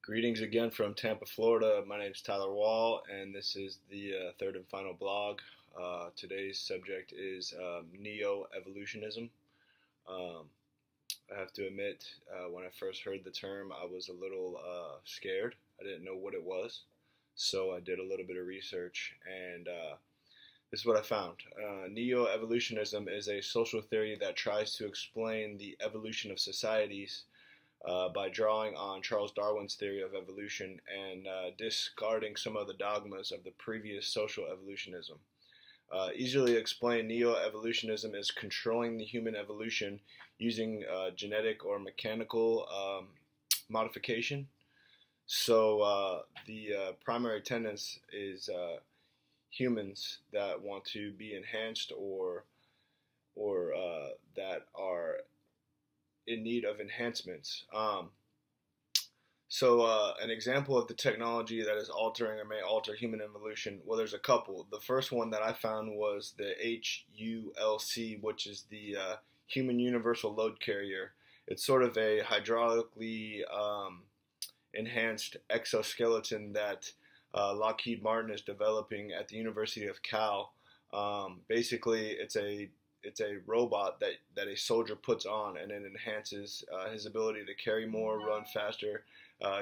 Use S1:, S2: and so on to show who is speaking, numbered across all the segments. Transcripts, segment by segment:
S1: Greetings again from Tampa, Florida. My name is Tyler Wall, and this is the third and final blog. Today's subject is neoevolutionism. Um, I have to admit, when I first heard the term, I was a little scared. I didn't know what it was, so I did a little bit of research, and this is what I found. Neoevolutionism is a social theory that tries to explain the evolution of societies by drawing on Charles Darwin's theory of evolution and discarding some of the dogmas of the previous social evolutionism. Easily explained, neo-evolutionism is controlling the human evolution using genetic or mechanical modification. So the primary tenets is humans that want to be enhanced or that are in need of enhancements. An example of the technology that is altering or may alter human evolution, well, there's a couple. The first one that I found was the HULC, which is the Human Universal Load Carrier. It's sort of a hydraulically enhanced exoskeleton that Lockheed Martin is developing at the University of Cal. Basically, it's a robot that a soldier puts on, and it enhances his ability to carry more, run faster,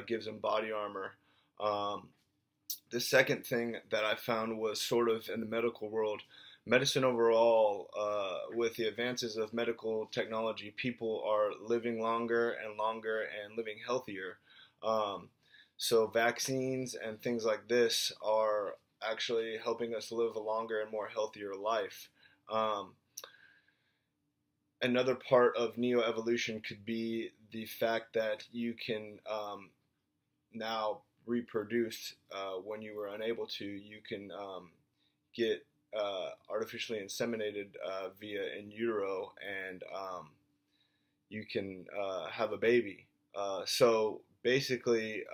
S1: gives him body armor. The second thing that I found was sort of in the medical world. Medicine overall, with the advances of medical technology, people are living longer and living healthier. So vaccines and things like this are actually helping us live a longer and more healthier life. Another part of neoevolution could be the fact that you can now reproduce when you were unable to. You can get artificially inseminated via in utero, and you can have a baby. So basically,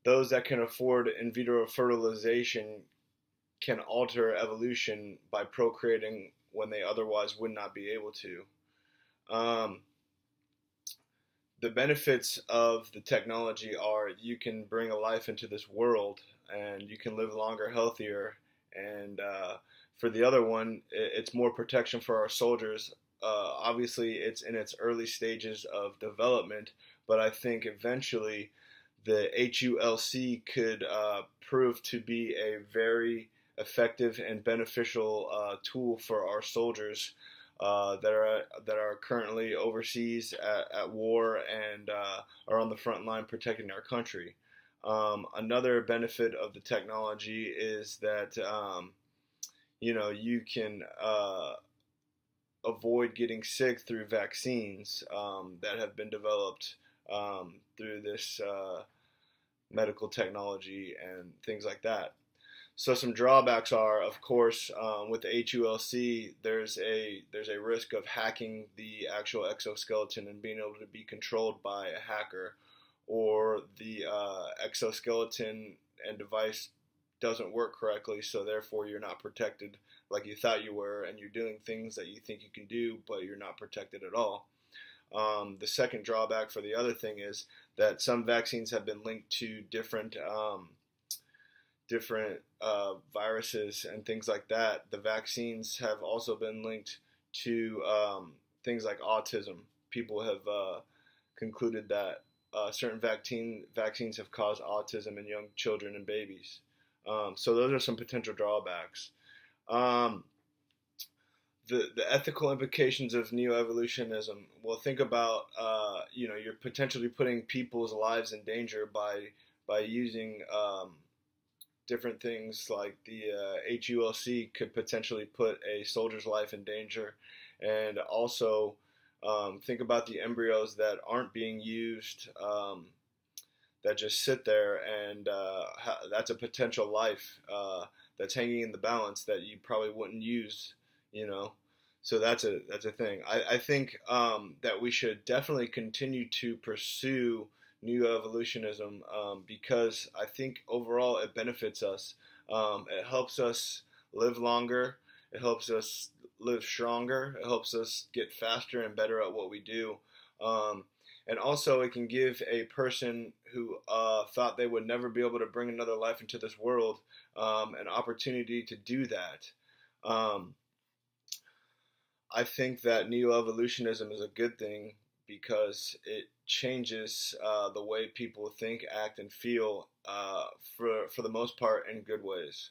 S1: those that can afford in vitro fertilization can alter evolution by procreating when they otherwise would not be able to. The benefits of the technology are you can bring a life into this world and you can live longer, healthier. And for the other one, it's more protection for our soldiers. Obviously, it's in its early stages of development, but I think eventually the HULC could prove to be a very effective and beneficial tool for our soldiers that are currently overseas at war and are on the front line protecting our country. Another benefit of the technology is that you can avoid getting sick through vaccines that have been developed through this medical technology and things like that. So some drawbacks are, of course, with the HULC, there's a risk of hacking the actual exoskeleton and being able to be controlled by a hacker, or the exoskeleton and device doesn't work correctly, so therefore you're not protected like you thought you were, and you're doing things that you think you can do, but you're not protected at all. The second drawback for the other thing is that some vaccines have been linked to different viruses and things like that. The vaccines have also been linked to things like autism. People have concluded that certain vaccines have caused autism in young children and babies. So those are some potential drawbacks. The ethical implications of neoevolutionism. Well, think about you're potentially putting people's lives in danger by using different things like the HULC could potentially put a soldier's life in danger. And also think about the embryos that aren't being used, that just sit there, and that's a potential life that's hanging in the balance that you probably wouldn't use, So that's a thing. I think that we should definitely continue to pursue neoevolutionism because I think overall it benefits us. It helps us live longer. It helps us live stronger. It helps us get faster and better at what we do. And also, it can give a person who thought they would never be able to bring another life into this world an opportunity to do that. Um, I think that neoevolutionism is a good thing because it changes the way people think, act, and feel for the most part in good ways.